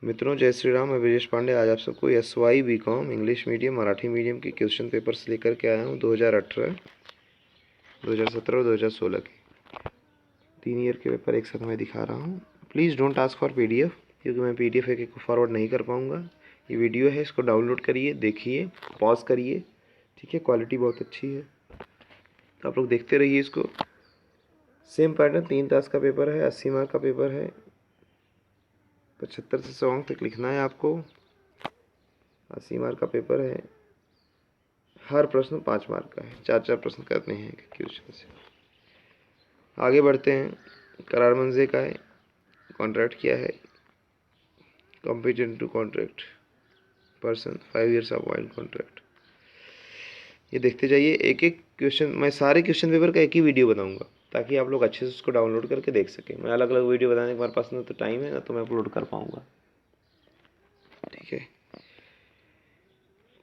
मित्रों जय श्री राम, मैं ब्रजेश पांडे आज आप सबको SY BCom English medium Marathi medium के क्वेश्चन पेपर्स लेकर के आया हूँ 2018, 2017 और 2016 के 3 ईयर के पेपर एक साथ मैं दिखा रहा हूँ। Please don't ask for PDF, क्योंकि मैं PDF एक एक फॉरवर्ड नहीं कर पाऊँगा। ये वीडियो है, इसको डाउनलोड करिए, देखिए, पॉज करिए, ठीक है। क्वालिटी बहुत अच्छी है तो आप लोग देखते रहिए इसको। सेम पैटर्न 3 टास्क का पेपर है, 80 मार्क का पेपर है। 75 से 100 अंक तक लिखना है आपको। 80 मार्क का पेपर है। हर प्रश्न 5 मार्क का है। 4-4 प्रश्न करने हैं क्वेश्चन से। आगे बढ़ते हैं। करार मंजे का है, कॉन्ट्रैक्ट क्या है, competent to contract person, 5 years of void contract. ये देखते जाइए एक एक क्वेश्चन। मैं सारे क्वेश्चन पेपर का एक ही वीडियो बनाऊंगा ताकि आप लोग अच्छे से उसको डाउनलोड करके देख सकें। मैं अलग अलग वीडियो बनाने के हमारे पास ना तो टाइम है, ना तो मैं अपलोड कर पाऊँगा, ठीक है।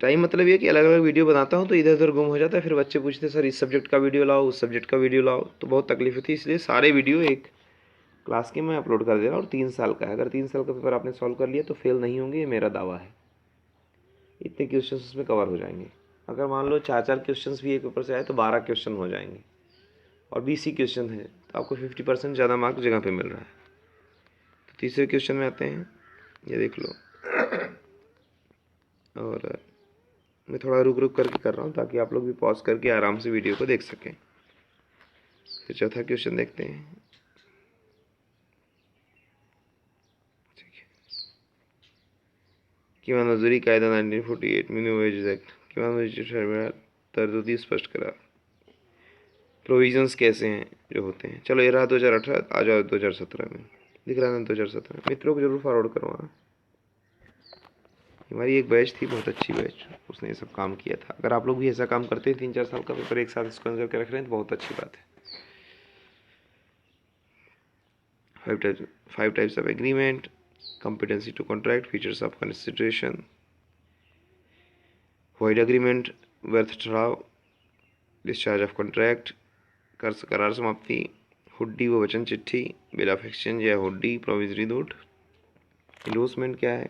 टाइम मतलब ये कि अलग अलग वीडियो बनाता हूँ तो इधर उधर गुम हो जाता है। फिर बच्चे पूछते हैं सर इस सब्जेक्ट का वीडियो लाओ, उस सब्जेक्ट का वीडियो लाओ, तो बहुत तकलीफ होती है। इसलिए सारे वीडियो एक क्लास के मैं अपलोड कर दे रहा हूँ। और 3 साल का है। अगर 3 साल का पेपर आपने सॉल्व कर लिया तो फेल नहीं होंगे, ये मेरा दावा है। इतने क्वेश्चन उसमें कवर हो जाएंगे। अगर मान लो 4-4 क्वेश्चन भी एक पेपर से आए तो 12 क्वेश्चन हो जाएंगे और 20 ही क्वेश्चन है तो आपको 50% ज़्यादा मार्क जगह पे मिल रहा है। तो तीसरे क्वेश्चन में आते हैं, ये देख लो। और मैं थोड़ा रुक रुक करके कर रहा हूँ ताकि आप लोग भी पॉज करके आराम से वीडियो को देख सकें। फिर चौथा क्वेश्चन देखते हैं, ठीक है। किमान मजदूरी कायदा 1948 मिनिमम वेजेस एक्ट, किमान मजदूरी तरदूती स्पष्ट करा, प्रोविजंस कैसे हैं जो होते हैं। चलो ये रहा 2018। आ जाओ 2017 में। दिख रहा है ना 2017। मित्रों को जरूर फॉरवर्ड करो। हमारी एक बैच थी, बहुत अच्छी बैच, उसने ये सब काम किया था। अगर आप लोग भी ऐसा काम करते हैं, 3-4 साल का पेपर एक साथ इसको अंदर के रख रहे हैं तो बहुत अच्छी बात है। 5 types of agreement, competency to contract, features of consideration, void agreement, व्यर्थ ठहराव, डिस्चार्ज ऑफ कॉन्ट्रैक्ट, करार समाप्ति, हुड्डी व वचन चिट्ठी, बिल ऑफ एक्सचेंज या हुड्डी, प्रोविजरी नोट, इंडोर्समेंट क्या है,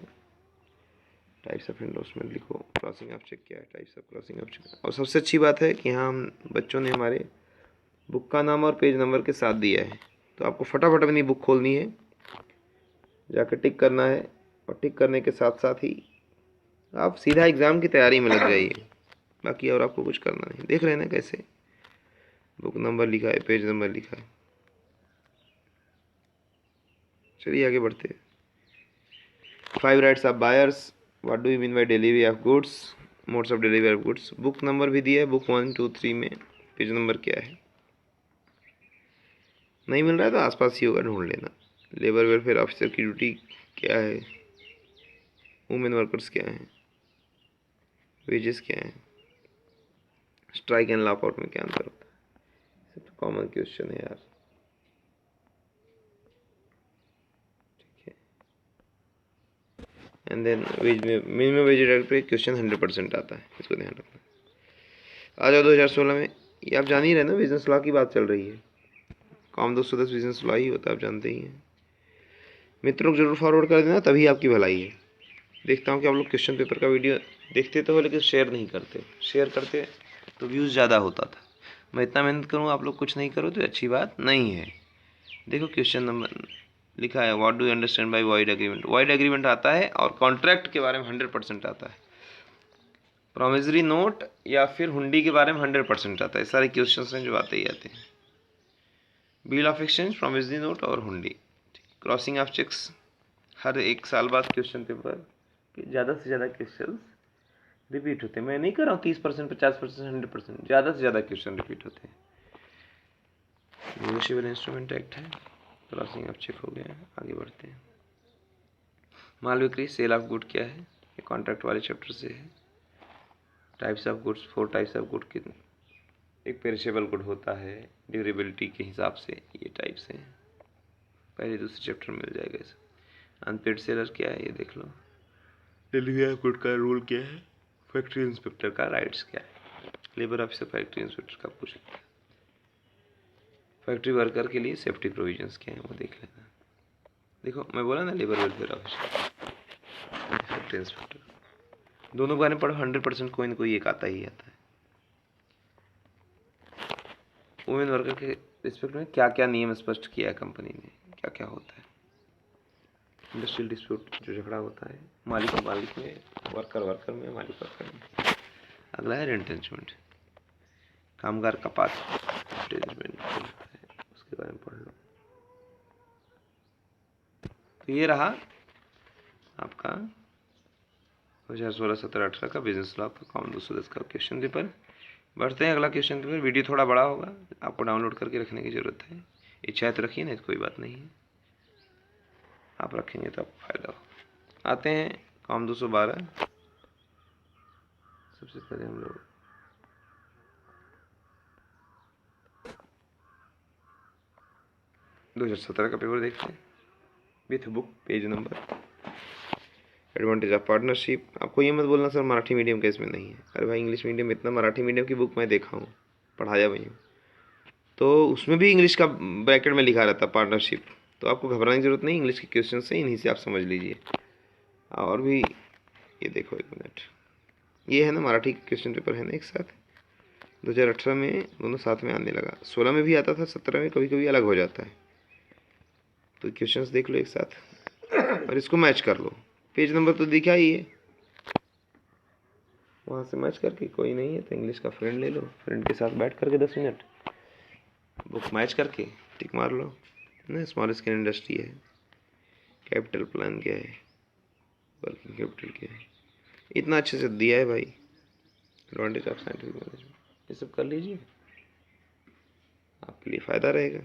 टाइप्स ऑफ इंडोर्समेंट लिखो, क्रॉसिंग ऑफ चेक क्या है, types of crossing of cheque. और सबसे अच्छी बात है कि यहाँ हम बच्चों ने हमारे बुक का नाम और पेज नंबर के साथ दिया है, तो आपको फटाफट अपनी बुक खोलनी है, जाकर टिक करना है और टिक करने के साथ साथ ही आप सीधा एग्ज़ाम की तैयारी में लग जाइए। बाकी और आपको कुछ करना नहीं। देख रहे हैं ना कैसे बुक नंबर लिखा है, पेज नंबर लिखा है। चलिए आगे बढ़ते हैं। 5 rights of buyers, what do you mean by delivery of goods, modes of delivery of goods. Book number भी दिया है, बुक 1, 2, 3 में पेज नंबर क्या है। नहीं मिल रहा है तो आसपास ही होगा, ढूंढ लेना। लेबर वेलफेयर ऑफिसर की ड्यूटी क्या है, वुमेन वर्कर्स क्या हैं, वेजेस क्या हैं, स्ट्राइक एंड लॉकआउट में क्या अंतर होता है। सब तो कॉमन क्वेश्चन है यार, ठीक है। एंड देन वेज में मिनिमम वेज रेट पे क्वेश्चन 100% आता है, इसको ध्यान रखना। आ जाओ 2016 में। ये आप जान ही रहे ना, बिजनेस लॉ की बात चल रही है। कॉम 210 बिजनेस लॉ ही होता है, आप जानते ही हैं। मित्रों को जरूर फॉरवर्ड कर देना, तभी आपकी भलाई है। देखता हूँ कि आप लोग क्वेश्चन पेपर का वीडियो देखते तो हो लेकिन शेयर नहीं करते। शेयर करते तो व्यूज़ ज़्यादा होता था। मैं इतना मेहनत करूँ, आप लोग कुछ नहीं करो तो अच्छी बात नहीं है। देखो क्वेश्चन नंबर लिखा है, what do you understand by void agreement. Void agreement आता है और कॉन्ट्रैक्ट के बारे में 100% आता है। प्रोमिसरी नोट या फिर हुंडी के बारे में 100% आता है। सारे क्वेश्चन हैं जो आते ही आते हैं। Bill of exchange, promissory note और हुंडी। क्रॉसिंग ऑफ चेक्स, हर 1 साल बाद क्वेश्चन पेपर के ज़्यादा से ज़्यादा क्वेश्चन रिपीट होते हैं। मैं नहीं कर रहा हूँ 30%, 50%, 100%, ज़्यादा से ज़्यादा क्वेश्चन रिपीट होते हैं। नेगोशिएबल इंस्ट्रूमेंट एक्ट है। क्रॉसिंग ऑफ चेक हो गया है। आगे बढ़ते हैं। माल बिक्री, सेल ऑफ गुड क्या है, ये कॉन्ट्रैक्ट वाले चैप्टर से है। Types of goods, 4 types of good के एक पेरिशेबल गुड होता है ड्यूरेबिलिटी के हिसाब से, ये टाइप्स हैं। पहले दूसरे चैप्टर में मिल जाएगा इसे। अनपेड सेलर क्या है ये देख लो। डिलीवरी ऑफ गुड का रूल क्या है। फैक्ट्री इंस्पेक्टर का राइट्स क्या है। लेबर ऑफिसर फैक्ट्री इंस्पेक्टर का पूछ लेते हैं। फैक्ट्री वर्कर के लिए सेफ्टी प्रोविजंस क्या है वो देख लेना। देखो मैं बोला ना, labour welfare officer, factory inspector. दोनों के बारे में पढ़ो, 100% कोई ना कोई एक आता ही आता है। वुमेन वर्कर के रिस्पेक्ट में क्या क्या नियम स्पष्ट किया है कंपनी ने, क्या क्या होता है। इंडस्ट्रियल डिस्प्यूट जो झगड़ा होता है मालिक मालिक में, वर्कर वर्कर में, मालिक वर्कर में। अगला है रेंट अरेंजमेंट, कामगार का पास अरेंजमेंट है, उसके बारे में पढ़ लो। तो ये रहा आपका 2016-17-18 का बिजनेस लॉ का कॉमन 210 का क्वेश्चन पेपर। बढ़ते हैं अगला क्वेश्चन पेपर। वीडियो थोड़ा बड़ा होगा, आपको डाउनलोड करके रखने की ज़रूरत है। इच्छा तो रखिए, नहीं तो कोई बात नहीं है, आप रखेंगे तो आपको फायदा हो। आते हैं कॉम 212। सबसे पहले हम लोग 2017 का पेपर देखते हैं with book, page number. Advantage of partnership. आपको ये मत बोलना सर मराठी मीडियम का इसमें नहीं है। अरे भाई इंग्लिश मीडियम में इतना मराठी मीडियम की बुक मैं देखा हूँ, पढ़ाया भी हूँ, तो उसमें भी इंग्लिश का ब्रैकेट में लिखा रहता है पार्टनरशिप। तो आपको घबराने की जरूरत नहीं, इंग्लिश के क्वेश्चन से इन्हीं से आप समझ लीजिए। और भी ये देखो, एक मिनट, ये है ना मराठी क्वेश्चन पेपर है ना एक साथ। 2018 में दोनों साथ में आने लगा, 16 में भी आता था, 17 में कभी कभी अलग हो जाता है। तो क्वेश्चंस देख लो एक साथ और इसको मैच कर लो। पेज नंबर तो दिखा ही है, वहाँ से मैच करके, कोई नहीं है तो इंग्लिश का फ्रेंड ले लो, फ्रेंड के साथ बैठ करके 10 मिनट बुक मैच करके टिक मार लो ना। स्मॉल स्केल इंडस्ट्री है, कैपिटल प्लान क्या है, वर्किंग कैपिटल क्या है, इतना अच्छे से दिया है भाई। एडवांटेज ऑफ साइंटिफिक मैनेजमेंट, ये सब कर लीजिए, आपके लिए फ़ायदा रहेगा।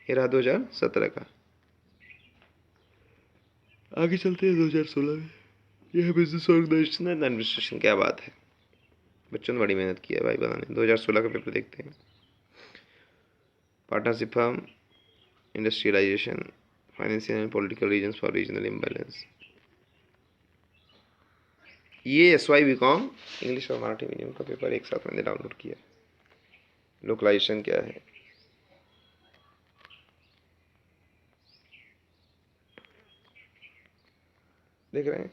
ये रहा 2017 का। आगे चलते हैं 2016 में। यह है बिजनेस ऑर्गेनाइजेशन एंड एडमिनिस्ट्रेशन। क्या बात है, बच्चों ने बड़ी मेहनत की है भाई बनाने। 2016 का पेपर देखते हैं। Partnership firm, industrialisation, financial and political reasons for regional imbalance. ये SY BCom इंग्लिश और मराठी मीडियम का पेपर एक साथ मैंने डाउनलोड किया। लोकलाइजेशन क्या है, देख रहे हैं।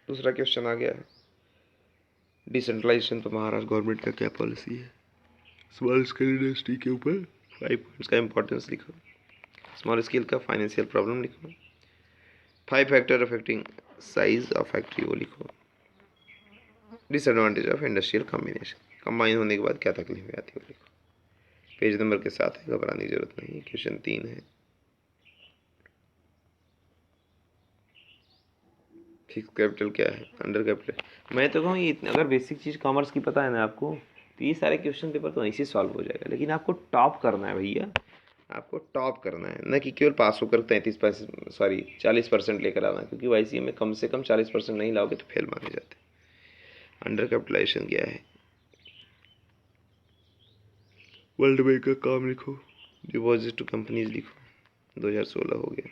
दूसरा क्वेश्चन आ गया है, डिसेंट्रलाइजेशन पर महाराष्ट्र गवर्नमेंट का क्या पॉलिसी है। स्मॉल स्केल इंडस्ट्री के ऊपर 5 पॉइंट्स का इंपॉर्टेंस लिखो। स्मॉल स्केल का फाइनेंशियल प्रॉब्लम लिखो। 5 factor affecting size of factory वो लिखो। Disadvantage of industrial combination, combine होने के बाद क्या तकलीफें आती है वो लिखो। पेज नंबर के साथ है, घबराने की जरूरत नहीं है। क्वेश्चन 3 है, फिक्स कैपिटल क्या है, अंडर कैपिटल। मैं तो कहूँ ये अगर बेसिक चीज़ कॉमर्स की पता है ना आपको, तो ये सारे क्वेश्चन पेपर तो ऐसे सॉल्व हो जाएगा। लेकिन आपको टॉप करना है भैया, आपको टॉप करना है, न कि केवल पास होकर 40% लेकर आना। क्योंकि YCA में कम से कम 40% नहीं लाओगे तो फेल माने जाते हैं। अंडर कैपिटलाइजेशन क्या है, वर्ल्ड बैंक का काम लिखो। डिपॉजिट टू कंपनीज लिखो। 2016 हो गया।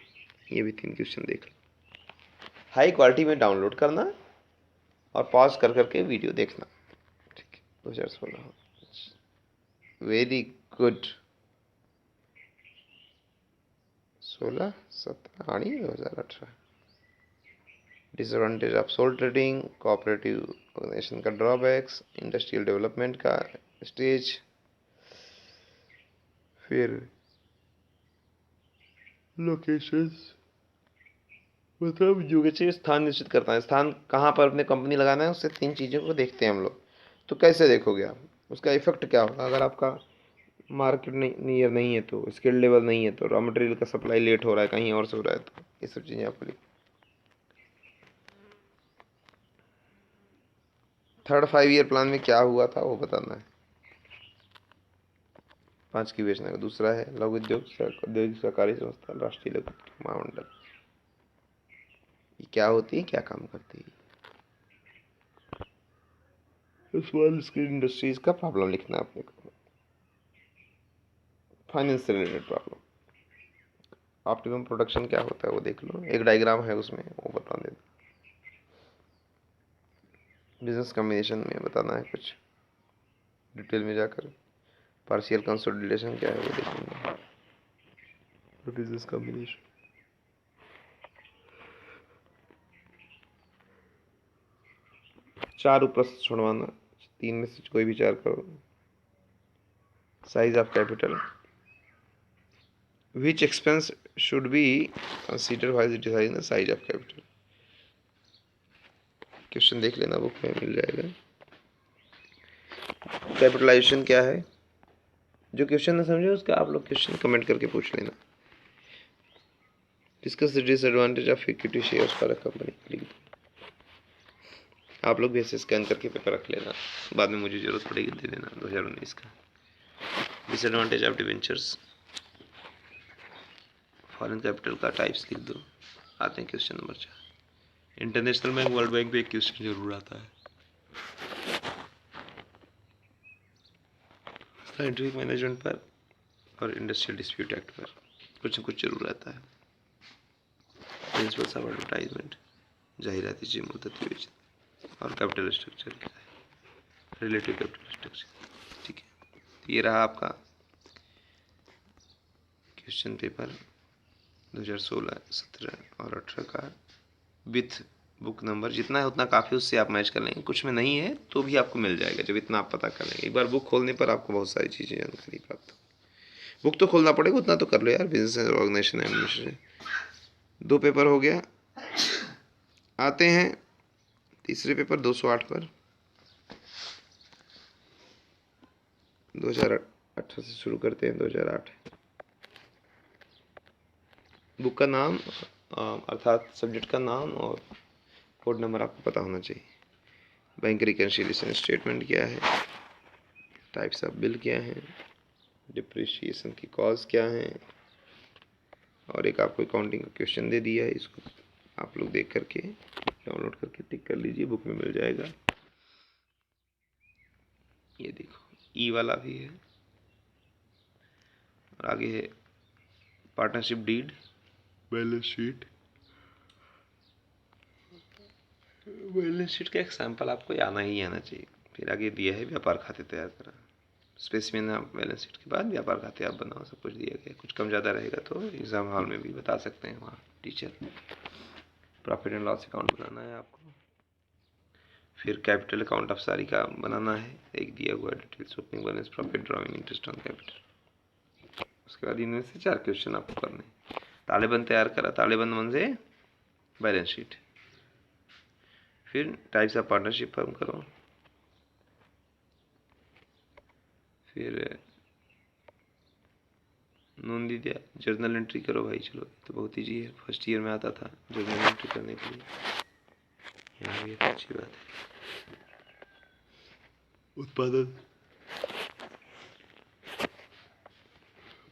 ये भी 3 क्वेश्चन देख लो। हाई क्वालिटी में डाउनलोड करना और पॉज कर करके वीडियो देखना, ठीक है। 2016 वेरी गुड। 16, 17 आणि 2018। Disadvantage of sole trading, cooperative organisation का ड्रॉबैक्स, इंडस्ट्रियल डेवलपमेंट का स्टेज, फिर लोकेशंस, मतलब जो कि स्थान निश्चित करता है, स्थान कहाँ पर अपने कंपनी लगाना है, उससे 3 चीज़ों को देखते हैं हम लोग। तो कैसे देखोगे आप, उसका इफेक्ट क्या होगा। अगर आपका मार्केट नियर नहीं है, तो स्किल लेवल नहीं है, तो रॉ मटेरियल का सप्लाई लेट हो रहा है, कहीं और से हो रहा है, तो ये सब चीज़ें आपको लिख। 3rd 5 ईयर प्लान में क्या हुआ था वो बताना है। 5 की बेचना का। दूसरा है लघु उद्योग औद्योगिक सहकारी संस्था, राष्ट्रीय लघु महामंडल। ये क्या होती है, क्या काम करती है। स्मॉल स्केल इंडस्ट्रीज का प्रॉब्लम लिखना है अपने को, फाइनेंस से रिलेटेड प्रॉब्लम। ऑप्टिमम प्रोडक्शन क्या होता है वो देख लो, एक डायग्राम है उसमें, वो बता देना। बिजनेस कॉम्बिनेशन में बताना है कुछ डिटेल में जाकर। पार्शियल कंसोलिडेशन क्या है वो देखेंगे। बिजनेस कॉम्बिनेशन चार ऊपर से छुड़वाना, तीन में से कोई भी चार करो। Size of capital, which expense should be consider while deciding the size of capital. Question देख लेना, बुक में मिल जाएगा। कैपिटलाइजेशन क्या है, जो क्वेश्चन ना समझे उसका आप लोग क्वेश्चन कमेंट करके पूछ लेना। Discuss the disadvantage of equity shares for a company, लिख दो। आप लोग भी ऐसे स्कैन करके पेपर रख लेना, बाद में मुझे जरूरत पड़ेगी दे देना 2019 का। Disadvantage of debentures, foreign capital का टाइप्स लिख दो। आते हैं question number 4। International bank, world bank पे एक क्वेश्चन जरूर आता है। साइंटिफिक मैनेजमेंट पर और इंडस्ट्रियल डिस्प्यूट एक्ट पर कुछ न कुछ जरूर आता है। प्रिंसिपल्स ऑफ एडवर्टाइजमेंट, जाहिराती चीज मुद्दत और capital structure, relative capital structure. ठीक है, तो ये रहा आपका क्वेश्चन पेपर 2016, 17 और 18 का विथ बुक नंबर। जितना है उतना काफ़ी, उससे आप मैच कर लेंगे। कुछ में नहीं है तो भी आपको मिल जाएगा जब इतना आप पता कर लेंगे। एक बार बुक खोलने पर आपको बहुत सारी चीज़ें जानकारी प्राप्त हो। बुक तो खोलना पड़ेगा, उतना तो कर लो यार। बिजनेस ऑर्गेनाइजेशन एडमिनिस्ट्रेशन 2 पेपर हो गया। आते हैं तीसरे पेपर 208 पर। 2018 से शुरू करते हैं। 2008 बुक का नाम अर्थात सब्जेक्ट का नाम और कोड नंबर आपको पता होना चाहिए। बैंक रिकन्सिलिएशन स्टेटमेंट क्या है, टाइप्स ऑफ बिल क्या है, डिप्रिशिएशन की कॉज क्या है, और एक आपको अकाउंटिंग का क्वेश्चन दे दिया है। इसको आप लोग देख करके डाउनलोड करके टिक कर लीजिए, बुक में मिल जाएगा। ये देखो ई वाला भी है, और आगे है partnership deed, balance sheet. Balance sheet का एग्जाम्पल आपको आना ही आना चाहिए। फिर आगे दिया है व्यापार खाते तैयार करा, स्पेसिफिक आप बैलेंस शीट के बाद व्यापार खाते आप बनाओ। सब कुछ दिया गया। कुछ कम ज़्यादा रहेगा तो एग्जाम हॉल में भी बता सकते हैं वहाँ teacher. Profit and loss account बनाना है आपको। फिर कैपिटल अकाउंट ऑफ सारी का बनाना है, एक दिया हुआ details, opening balance, profit, drawing interest on capital. उसके बाद इनमें से 4 क्वेश्चन आपको करने हैं। तालेबंद तैयार करा, तालेबंद मन से बैलेंस शीट। फिर टाइप्स ऑफ पार्टनरशिप फर्म करो। फिर नोंदी दिया, जर्नल एंट्री करो भाई। चलो तो बहुत ईजी है, फर्स्ट ईयर में आता था जर्नल एंट्री करने के लिए। यहाँ भी अच्छी बात है। उत्पादन,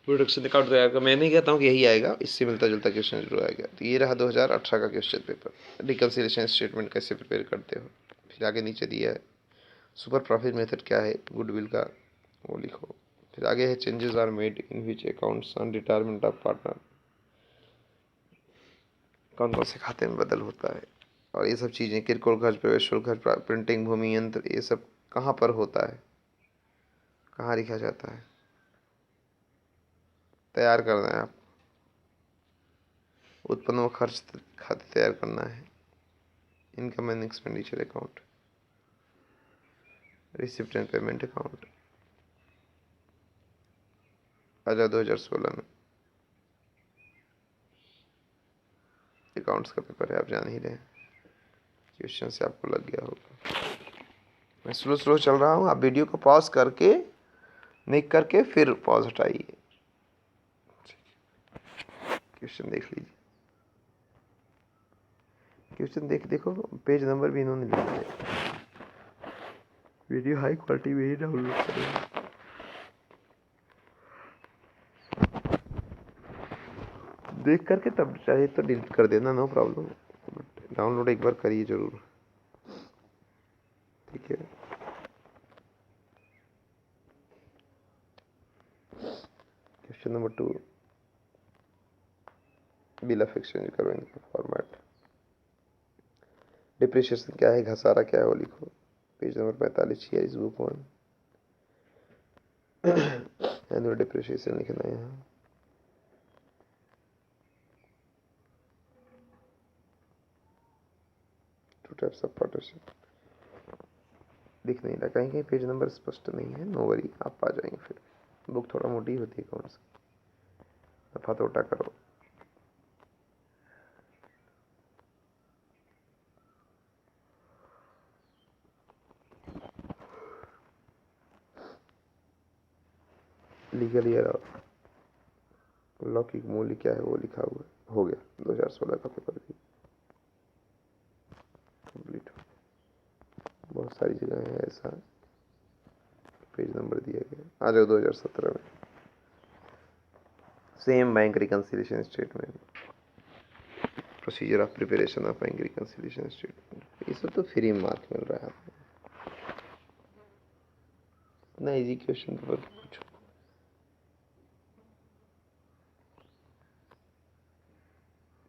प्रोडक्शन अकाउंट तैयार कर। मैं नहीं कहता हूँ कि यही आएगा, इससे मिलता जुलता क्वेश्चन जरूर आएगा। तो ये रहा 2018 का क्वेश्चन पेपर। रिकन्सिलिएशन स्टेटमेंट कैसे प्रिपेयर करते हो। फिर आगे नीचे दिया है सुपर प्रॉफिट मेथड क्या है, गुडविल का वो लिखो। फिर आगे है changes are made in which accounts on retirement of partner, कौन कौन से खाते में बदल होता है। और ये सब चीज़ें, किरकोल खर्च, प्रवेश शुल्क खर्च, प्रिंटिंग, भूमि यंत्र, ये सब कहाँ पर होता है, कहाँ लिखा जाता है, तैयार करना है आप। उत्पन्न व खर्च खाते तैयार करना है। Income and expenditure account, receipt and payment account. आजा 2016 में अकाउंट्स का पेपर है, आप जान ही रहे हैं। क्वेश्चन से आपको लग गया होगा। मैं स्लो स्लो चल रहा हूँ, आप वीडियो को पॉज करके निक करके फिर पॉज हटाइए। क्वेश्चन देख लीजिए, क्वेश्चन देखो, पेज नंबर भी इन्होंने लिख दिया। वीडियो हाई क्वालिटी में ही डाउनलोड करेंगे। देख करके तब चाहे तो डिलीट कर देना, नो प्रॉब्लम, बट डाउनलोड एक बार करिए जरूर। ठीक है, question number 2, bill of exchange करो इनका फॉर्मेट। डिप्रिशिएशन क्या है, घसारा क्या है वो लिखो। पेज नंबर 45 है इस बुक 1। एनुअल डिप्रिशिएशन लिखना है यहाँ। टू टाइप्स ऑफ पार्टनरशिप, दिख नहीं रहा, कहीं कहीं पेज नंबर स्पष्ट नहीं है, नो वरी, आप पा जाएंगे। फिर बुक थोड़ा मोटी होती है कौन सा, दफा तोटा करो। लीगल ईयर लौकिक मूल्य क्या है वो लिखा हुआ है, हो गया 2016 का पेपर भी कंप्लीट हो गया। बहुत सारी जगह है ऐसा पेज नंबर दिया गया। आ जाओ 2017 में, same bank reconciliation statement, procedure of preparation of bank reconciliation statement, ये सब तो फ्री मार्क मिल रहा है आपको, इतना इजी क्वेश्चन पेपर पूछो।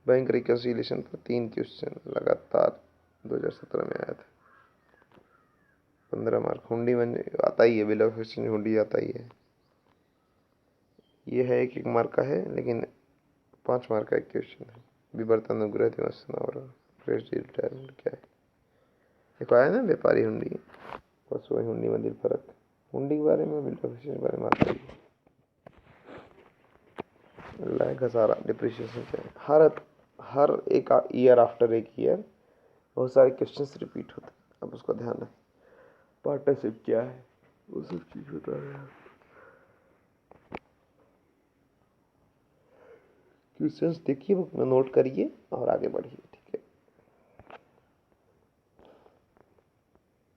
बैंक रिकंसिलिएशन पर 3 क्वेश्चन लगातार 2017 में आया था, 15 मार्क। हुंडी में आता ही है, बिल ऑफ एक्सचेंज हुंडी आता ही है। ये है 1-1 मार्क का है, लेकिन 5 मार्क का एक क्वेश्चन है। विवर्तन अनुग्रह दिवस और फ्रेश रिटायरमेंट क्या है, देखो आया ना, व्यापारी हुंडी, बस वही हुंडी में दिल फर्क, हुंडी के बारे में, बिल ऑफ एक्सचेंज के बारे में आता ही है। घसारा डिप्रिशिएशन क्या है, हर एक ईयर आफ्टर एक ईयर बहुत सारे क्वेश्चंस रिपीट होते हैं, अब उसका ध्यान रखें। पार्टनरशिप क्या है, वो सब चीज़ बता रहे हैं। क्वेश्चंस देखिए, बुक में नोट करिए और आगे बढ़िए, ठीक है।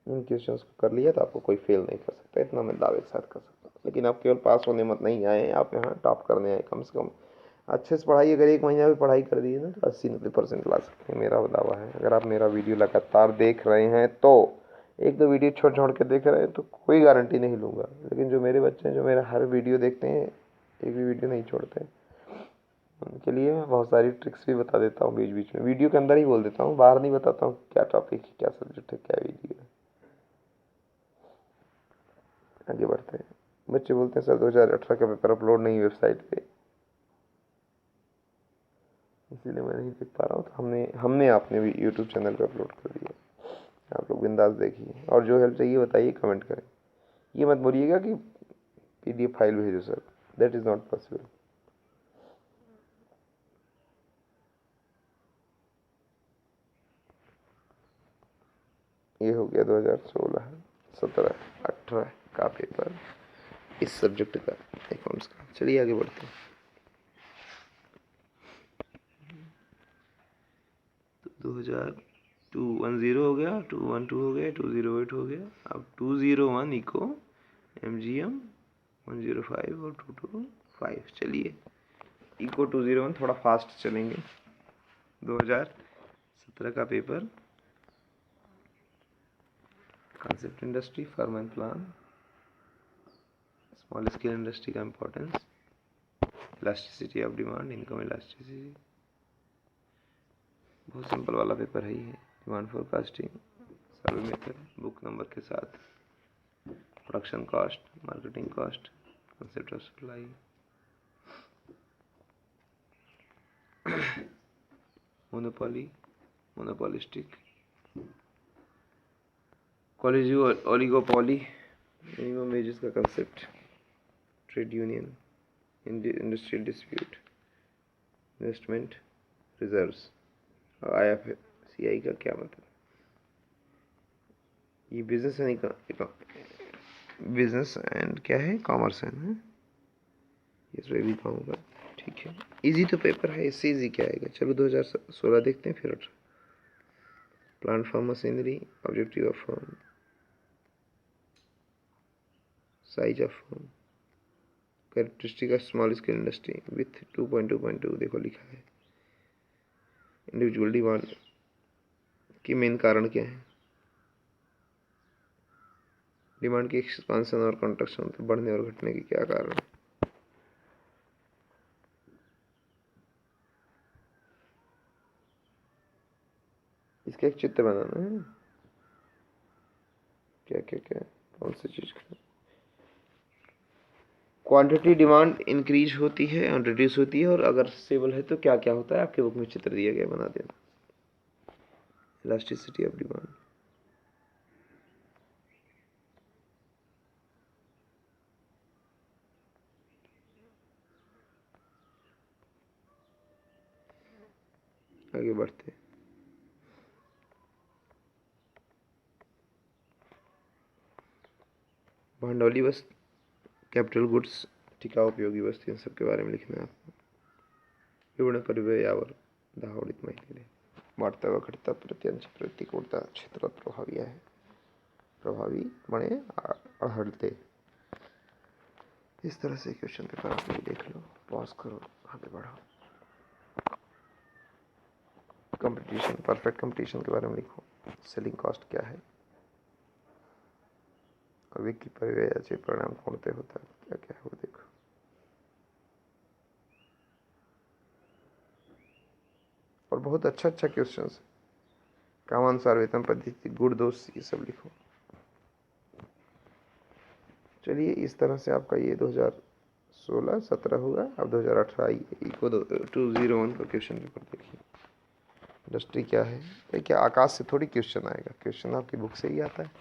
इन क्वेश्चंस को कर लिया तो आपको कोई फेल नहीं कर सकता, इतना मैं दावे के साथ कर सकता हूँ। लेकिन आप केवल पास होने मत नहीं आए, आप यहाँ टॉप करने आए, कम से कम अच्छे से पढ़ाई। अगर 1 महीना भी पढ़ाई कर दिए ना तो 80-90% ला सकते हैं, मेरा दावा है। अगर आप मेरा वीडियो लगातार देख रहे हैं तो, 1-2 वीडियो छोड़ छोड़ के देख रहे हैं तो कोई गारंटी नहीं लूँगा, लेकिन जो मेरे बच्चे हैं, जो मेरा हर वीडियो देखते हैं, एक भी वीडियो नहीं छोड़ते, उनके लिए मैं बहुत सारी ट्रिक्स भी बता देता हूँ बीच बीच में, वीडियो के अंदर ही बोल देता हूँ, बाहर नहीं बताता हूँ क्या टॉपिक है, क्या सब्जेक्ट है, क्या वीडियो है। आगे बढ़ते हैं। बच्चे बोलते हैं सर 2018 का पेपर अपलोड नहीं वेबसाइट पे, इसीलिए मैं नहीं देख पा रहा हूँ, तो हमने अपने भी यूट्यूब चैनल पे अपलोड कर दिया, आप लोग बिंदास देखिए। और जो हेल्प चाहिए बताइए, कमेंट करें। ये मत बोलिएगा कि PDF फाइल भेजो sir, that is not possible. ये हो गया 2016, 17, 18 का पेपर इस सब्जेक्ट का, अकाउंट्स का। चलिए आगे बढ़ते हैं। तो 2010 हो गया, 212 हो गया, 208 हो गया, अब 201 इको MGM 105 और 225। चलिए इको 201 थोड़ा फास्ट चलेंगे। 2017 का paper, concept industry, firm and plan, small scale industry का importance, elasticity of demand, income elasticity, बहुत सिंपल वाला पेपर है ये। Demand forecasting, survey method, book number के साथ, production cost, marketing cost, concept of supply, monopoly, monopolistic, college oligopoly, minimum wages का concept, trade union, industrial dispute, investment reserves और IFCI का क्या मतलब। ये बिजनेस है, बिजनेस एंड क्या है, कॉमर्स है ना, इसमें भी कहूँगा। ठीक है, इजी तो पेपर है, इससे इजी क्या आएगा। चलो 2016 देखते हैं, फिर plant farm machinery, objective of firm, size of firm, characteristic of small scale industry with 2.2.2 देखो लिखा है। इंडिविजुअल डिमांड की मेन कारण क्या है, डिमांड की एक्सपांशन और कंट्रक्शन, तो बढ़ने और घटने के क्या कारण है। इसका एक चित्र बनाना है, क्या क्या क्या कौन सी चीज़ का, क्वांटिटी डिमांड इंक्रीज होती है और रिड्यूस होती है, और अगर स्टेबल है तो क्या क्या होता है, आपके बुक में चित्र दिया गया, बना देना। इलास्टिसिटी ऑफ डिमांड, आगे बढ़ते। भांडवली वस्तु, कैपिटल गुड्स, टिकाऊ उपयोगी वस्तू, इन सब के बारे में लिखना है आपको। विवरण परिव्यय यावर दहावडीत माहिती दे। वाढता व घटता प्रत्यंश प्रतिकूलता क्षेत्रात प्रभावी आहे। प्रभावी बने आढ़ते। इस तरह से क्वेश्चन पेपर आप देख लो, पॉज करो, आगे बढ़ो। कंपटीशन, परफेक्ट कंपटीशन के बारे में लिखो। सेलिंग कॉस्ट क्या है और विक्री परिव्ययाचे परिणाम कोणते होतात, क्या क्या है वो देखो। और बहुत अच्छा अच्छा क्वेश्चन है। कामानुसार वेतन पद्धति, गुण दोष, ये सब लिखो। चलिए इस तरह से आपका ये 2016-17 होगा। अब 2018 इको 201 का क्वेश्चन पेपर देखिए। इंडस्ट्री क्या है, देखिए आकाश से थोड़ी क्वेश्चन आएगा, क्वेश्चन आपकी बुक से ही आता है।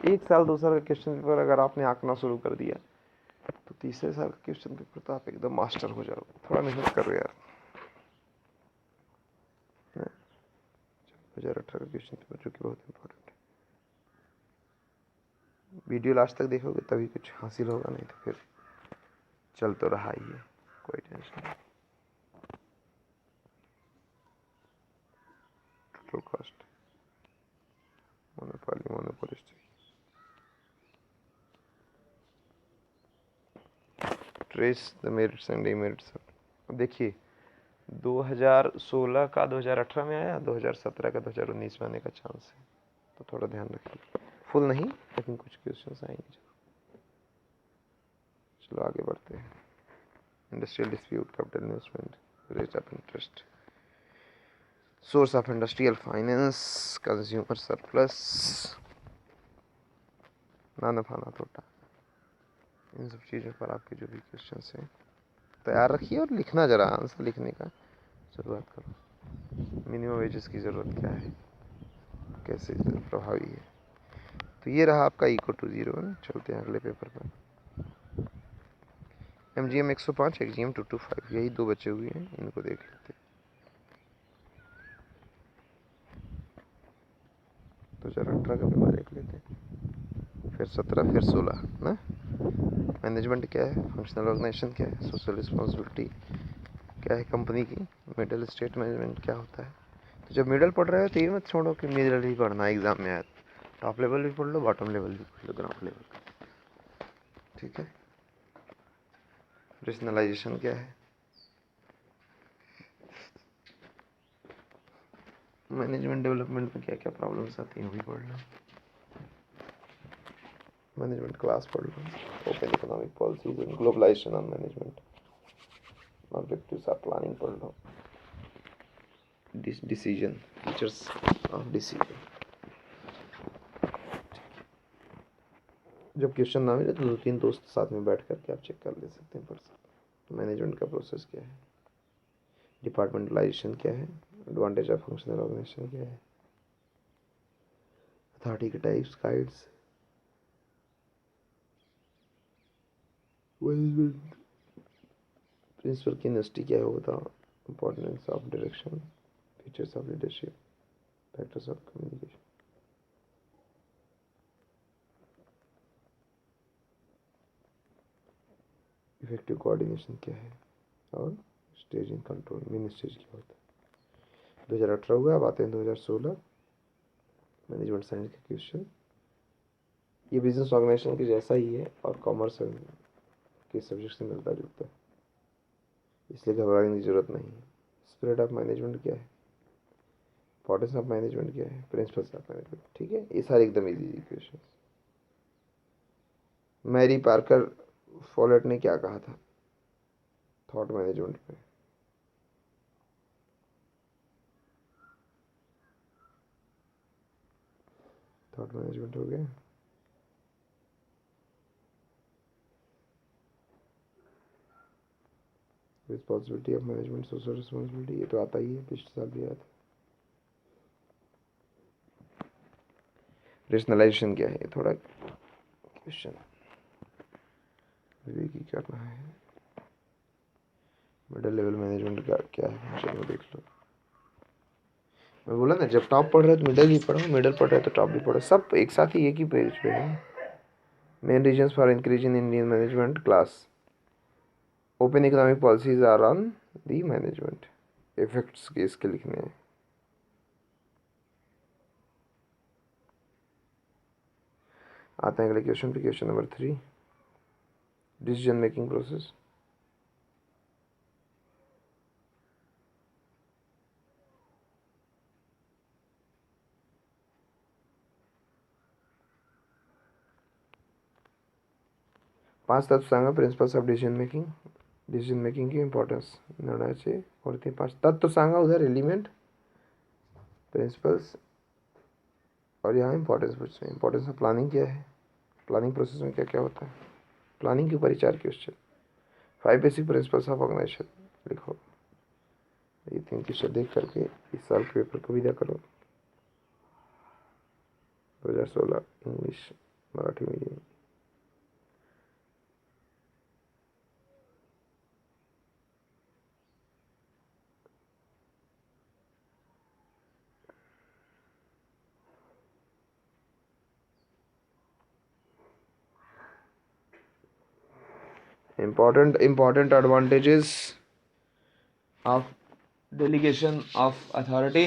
1 साल 2 साल का क्वेश्चन पेपर अगर आपने आंकना शुरू कर दिया तो तीसरे साल का क्वेश्चन पेपर तो आप एकदम मास्टर हो जाओगे। थोड़ा मेहनत करो यार। 2018 का क्वेश्चन पेपर जो कि बहुत इंपॉर्टेंट है। वीडियो लास्ट तक देखोगे तभी कुछ हासिल होगा, नहीं तो फिर चल तो रहा ही है, कोई टेंशन नहीं। Total cost, monopoly, monopolist, trace the merits and demerits. अब देखिए 2016 का 2018 में आया, 2017 का 2019 में आने का चांस है, तो थोड़ा ध्यान रखिए। फुल नहीं लेकिन कुछ क्वेश्चंस आएंगे। चलो आगे बढ़ते हैं। Industrial dispute, capital investment, rate of interest, source of industrial finance, consumer surplus, ना नफा ना तोटा। इन सब चीज़ों पर आपके जो भी क्वेश्चंस हैं तैयार रखिए और लिखना, जरा आंसर लिखने का शुरुआत करो। मिनिमम वेजेस की ज़रूरत क्या है, कैसे प्रभावी है। तो ये रहा आपका इको 201। चलते हैं अगले पेपर पर। MGM 105, XGM 225, यही 2 बचे हुए हैं, इनको देख लेते हैं। 2018 का पेपर देख लेते हैं, फिर 17, फिर 16 ना। मैनेजमेंट क्या है, फंक्शनल ऑर्गेनाइजेशन क्या है, सोशल रिस्पॉन्सिबिलिटी क्या है कंपनी की, मिडिल स्टेट मैनेजमेंट क्या होता है। तो जब मिडिल पढ़ रहे हो तो ये मत छोड़ो कि मिडिल ही पढ़ना है एग्जाम में आया। टॉप लेवल भी पढ़ लो, बॉटम लेवल भी पढ़ लो, ग्राउंड लेवल का, ठीक है। रेशनलाइजेशन क्या है, मैनेजमेंट डेवलपमेंट में क्या क्या प्रॉब्लम्स आती हैं वो भी पढ़ लो। मैनेजमेंट क्लास पढ़ लो, open economic policies and globalization on management, objectives of planning पढ़ लो। Decision, features of decision. जब क्वेश्चन ना मिले तो 2-3 दोस्त साथ में बैठ करके आप चेक कर ले सकते हैं, पढ़ सकते हैं। मैनेजमेंट का प्रोसेस क्या है, डिपार्टमेंटलाइजेशन क्या है, एडवांटेज ऑफ फंक्शनल ऑर्गेनाइजेशन क्या है, अथॉरिटी के टाइप्स, गाइड्स, मैनेजमेंट प्रिंसिपल की यूनिवर्सिटी क्या है वो बताओ, importance of direction, features of leadership, factors of communication, effective coordination क्या है, और stage in control, main stage क्या होता है। 2018 हुआ। अब आते हैं 2016 मैनेजमेंट साइंस के क्वेश्चन। ये बिजनेस ऑर्गेनाइजेशन के जैसा ही है और कॉमर्स के सब्जेक्ट से मिलता जुलता है, इसलिए घबराने की जरूरत नहीं है। स्पिरिट ऑफ मैनेजमेंट क्या है, इंपॉर्टेंस ऑफ मैनेजमेंट क्या है, प्रिंसिपल्स ऑफ मैनेजमेंट, ठीक है। ये सारे एकदम easy question. Mary Parker Follett ने क्या कहा था थॉट मैनेजमेंट में, थॉट मैनेजमेंट हो गया। Responsibility of management, social responsibility, ये तो आता ही है, पिछले साल भी आया था। रेशनलाइजेशन क्या है, थोड़ा क्वेश्चन विवेकी करना है। मिडिल लेवल मैनेजमेंट का क्या है, चलो देख लो। मैं बोला ना, जब टॉप पढ़ रहे हो तो मिडल भी पढ़ो, मिडल पढ़ रहे हो तो टॉप भी पढ़ो, सब एक साथ ही एक ही पेज पे है। Main reasons for increase in Indian management class, open economic policies are on the management, effects के इसके लिखने हैं। आते हैं अगले क्वेश्चन पे, question number 3, decision making process. पांच तत्व सांगा प्रिंसिपल्स ऑफ डिसीजन मेकिंग की इंपॉर्टेंस, निर्णयाचे कोणते पांच तत्व सांगा, उधर एलिमेंट, प्रिंसिपल्स, और यहाँ इंपॉर्टेंस पूछ रहे हैं। इंपॉर्टेंस ऑफ प्लानिंग क्या है, प्लानिंग प्रोसेस में क्या क्या होता है, प्लानिंग के ऊपर ही 4 question. 5 basic principles of organisation लिखो। ये 3 क्वेश्चन देख करके इस साल के पेपर को विदा करो। 2016 English Marathi medium. important advantages of delegation of authority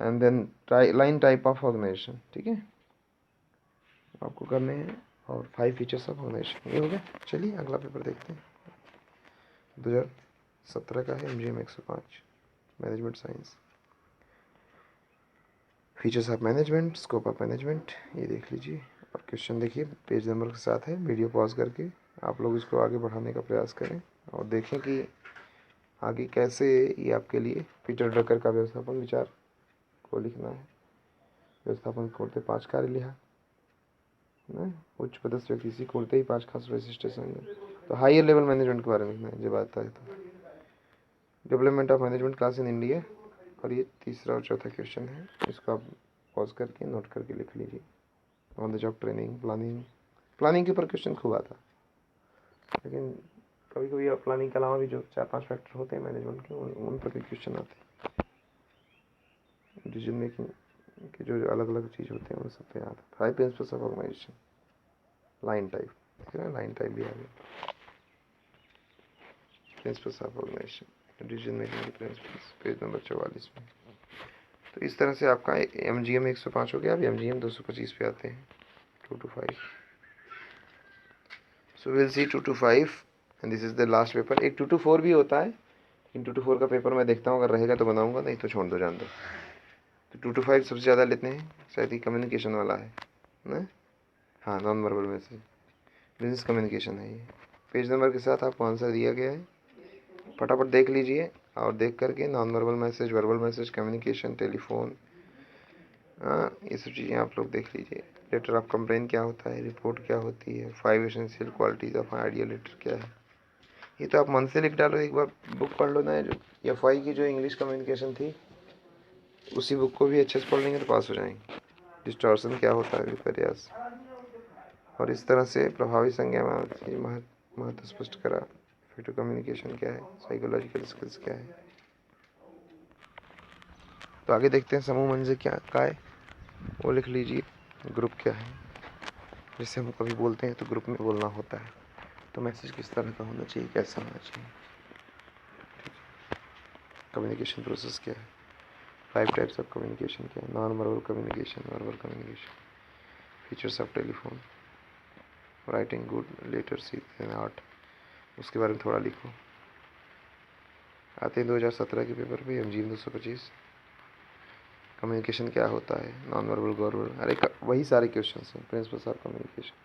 and then line type of organization, ठीक है आपको करने हैं, और 5 फीचर्स ऑफ ऑर्गेनाइजेशन। ये हो गया। चलिए अगला पेपर देखते हैं। 2017 का है, MGM 105 management science. Features of management, scope of management, ये देख लीजिए और क्वेश्चन देखिए, पेज नंबर के साथ है। वीडियो पॉज करके आप लोग इसको आगे बढ़ाने का प्रयास करें और देखें कि आगे कैसे ये आपके लिए पीटर ड्रकर का व्यवस्थापन विचार को लिखना है। व्यवस्थापन कोड़ते 5 कार्य लिहा ना, उच्च पदस्थ व्यक्ति किसी कोड़ते ही 5 खास वैशिष्ट्य होंगे। तो हायर लेवल मैनेजमेंट के बारे में लिखना है जब आता है तो। Development of management class in India, और ये तीसरा और चौथा क्वेश्चन है, इसको आप पॉज करके नोट करके लिख लीजिए। On the job training, planning के ऊपर क्वेश्चन खूब आता, लेकिन कभी कभी प्लानिंग के अलावा भी जो 4-5 फैक्टर होते हैं मैनेजमेंट के, उन पर भी क्वेश्चन आते हैं। डिसीजन मेकिंग के जो अलग अलग चीज़ होते हैं उन सब पे आता है। 5 principles of organisation, line type, ठीक है ना, लाइन टाइप भी आ गया। Principles of organisation, decision making के प्रिंसिपल्स, पेज नंबर 44 में। तो इस तरह से आपका MGM 105 हो गया। अब MGM 225 पे आते हैं, 2 to 5। So will see 2 to 5 and this is the last paper. एक 2 to 4 भी होता है, लेकिन 2 to 4 का पेपर मैं देखता हूँ, अगर रहेगा तो बनाऊंगा, नहीं तो छोड़ दो, जान दो। तो 2 to 5 सबसे ज़्यादा लेते हैं, शायद ही कम्युनिकेशन वाला है ना, हाँ, non verbal message, business communication है ये। पेज नंबर के साथ आपको आंसर दिया गया है, फटाफट देख लीजिए और देख करके non verbal message, verbal message, communication, telephone, हाँ, ये सब चीज़ें आप लोग देख लीजिए। लेटर ऑफ कंप्लेन क्या होता है, रिपोर्ट क्या होती है, 5 essential qualities of ideal letter क्या है, ये तो आप मन से लिख डालो। एक बार बुक पढ़ लो ना, जो FI की जो इंग्लिश कम्युनिकेशन थी, उसी बुक को भी अच्छे से पढ़ लेंगे तो पास हो जाएंगे। डिस्टॉर्शन क्या होता है, विपर्यास, और इस तरह से प्रभावी संज्ञा में महत्व स्पष्ट करा। इफेक्टिव कम्युनिकेशन क्या है, साइकोलॉजिकल स्किल्स क्या है। तो आगे देखते हैं। समूह मंजिल क्या है, वो लिख लीजिए। ग्रुप क्या है, जैसे हम कभी बोलते हैं तो ग्रुप में बोलना होता है, तो मैसेज किस तरह का होना चाहिए, कैसा होना चाहिए। कम्युनिकेशन प्रोसेस क्या है, 5 टाइप्स ऑफ कम्युनिकेशन क्या है, non verbal communication, verbal communication, features of telephone, writing good letters in art, उसके बारे में थोड़ा लिखो। आते हैं 2017 के पेपर पे, MGM 225। कम्युनिकेशन क्या होता है, नॉन वर्बल, वर्बल, अरे वही सारे क्वेश्चन हैं। Principles of communication,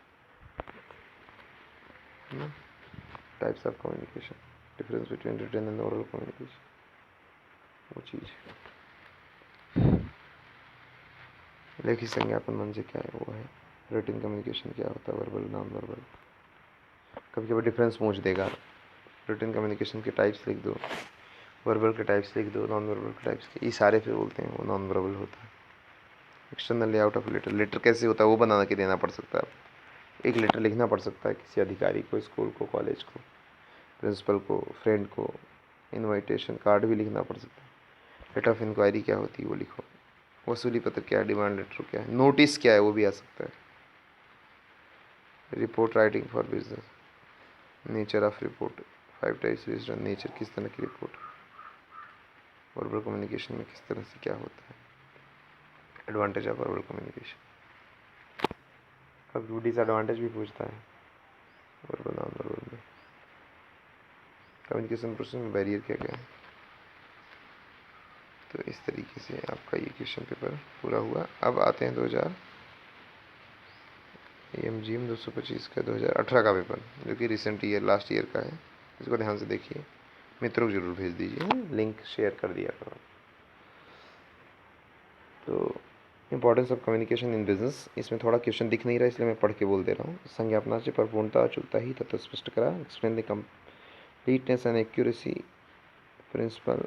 types of communication, difference between written and oral communication, वो चीज़। लेखी संज्ञापन मंच क्या है, वो है। रिटन कम्युनिकेशन क्या होता है, वर्बल, नॉन वर्बल। कभी कभी डिफरेंस पूछ देगा। रिटन कम्युनिकेशन के टाइप्स लिख दो, वर्बल के टाइप्स लिख दो, नॉन वर्बल के टाइप्स के, ये सारे पे बोलते हैं वो नॉन वर्बल होता है। External layout of letter, letter कैसे होता है वो बना के देना पड़ सकता है। एक लेटर लिखना पड़ सकता है किसी अधिकारी को, स्कूल को, कॉलेज को, प्रिंसिपल को, फ्रेंड को, इनविटेशन कार्ड भी लिखना पड़ सकता है। लेटर ऑफ इंक्वायरी क्या होती है वो लिखो। वसूली पत्र क्या है, डिमांड लेटर क्या है, नोटिस क्या है वो भी आ सकता है। Report writing for business, nature of report, 5 types based on nature, किस तरह की रिपोर्ट, वर्बल कम्युनिकेशन में किस तरह से क्या होता है, एडवांटेज ऑफ वर्बल कम्युनिकेशन, कभी डिसएडवांटेज भी पूछता है वर्बल नॉन वर्बल में। कम्युनिकेशन प्रोसेस में बैरियर क्या क्या है। तो इस तरीके से आपका ये क्वेश्चन पेपर पूरा हुआ। अब आते हैं 2000 AMGM 225 का 2018 का पेपर, जो कि रिसेंट ईयर लास्ट ईयर का है। इसको ध्यान से देखिए, मित्रों को जरूर भेज दीजिए, लिंक शेयर कर दिया करो। तो importance of communication in business, इसमें थोड़ा क्वेश्चन दिख नहीं रहा इसलिए मैं पढ़ के बोल दे रहा हूँ। संज्ञापनाचे परिपूर्णता अचूकता ही तत्व स्पष्ट करा, explain the completeness and accuracy principle,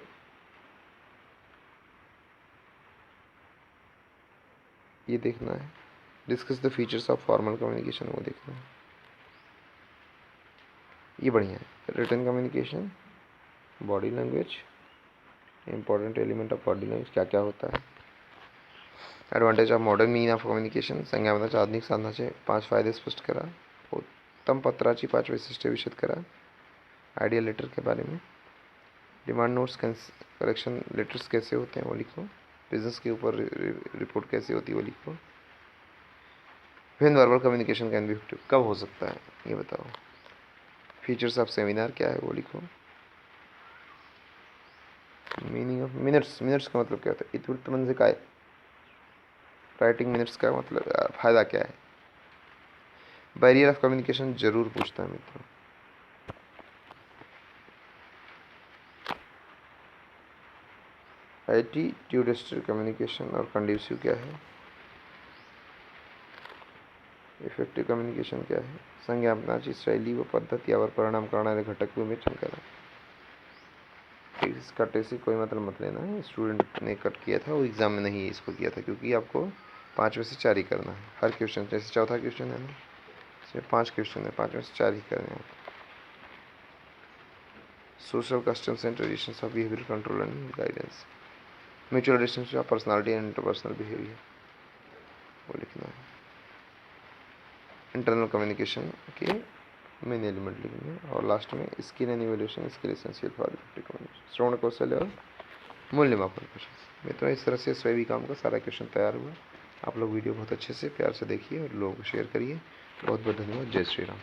ये देखना है। Discuss the features of formal communication, वो देखना है। ये बढ़िया है। Written communication, body language, important element of body language क्या क्या होता है। Advantage of modern mean of communication, संज्ञापनाचे आधुनिक साधनाचे 5 फायदे स्पष्ट करा, उत्तम पत्राची 5 वैशिष्ट्ये विशद करा, आइडियल लेटर के बारे में, डिमांड नोट्स करेक्शन लेटर्स कैसे होते हैं वो लिखो, बिजनेस के ऊपर रिपोर्ट कैसे होती है वो लिखो, when verbal communication can be effective, कब हो सकता है ये बताओ, फीचर्स ऑफ सेमिनार क्या है वो लिखो, मीनिंग ऑफ मिनट्स, मिनट्स का मतलब क्या होता है, इतवृत्त मन से काय, राइटिंग मिनट्स का मतलब फ़ायदा क्या है, बैरियर ऑफ कम्युनिकेशन जरूर पूछता है मित्रों। एटीट्यूडिस्टिक कम्युनिकेशन और कंड्यूसिव क्या है, इफेक्टिव कम्युनिकेशन क्या है, संज्ञापनाची शैली व पद्धत यावर परिणाम करणारे घटक विवेचन करा। इस कटे से कोई मतलब मत लेना है, स्टूडेंट ने कट किया था वो एग्जाम में नहीं इसको किया था, क्योंकि आपको 5 में से 4 ही करना है हर क्वेश्चन। जैसे चौथा क्वेश्चन है ना, इसमें 5 क्वेश्चन है, 5 में से 4 ही करने हैं। Social customs and traditions of behaviour control and guidance, mutual relationship of personality and interpersonal behaviour, वो लिखना है। इंटरनल कम्युनिकेशन के मेन एलिमेंट लिखेंगे, और लास्ट में skill and evolution, skill essential for effective communication, श्रवण कौशल और मूल्यमापन क्वेश्चन। मित्रों इस तरह से सभी काम का सारा क्वेश्चन तैयार हुआ। आप लोग वीडियो बहुत अच्छे से प्यार से देखिए और लोगों को शेयर करिए। बहुत बहुत धन्यवाद। जय श्री राम।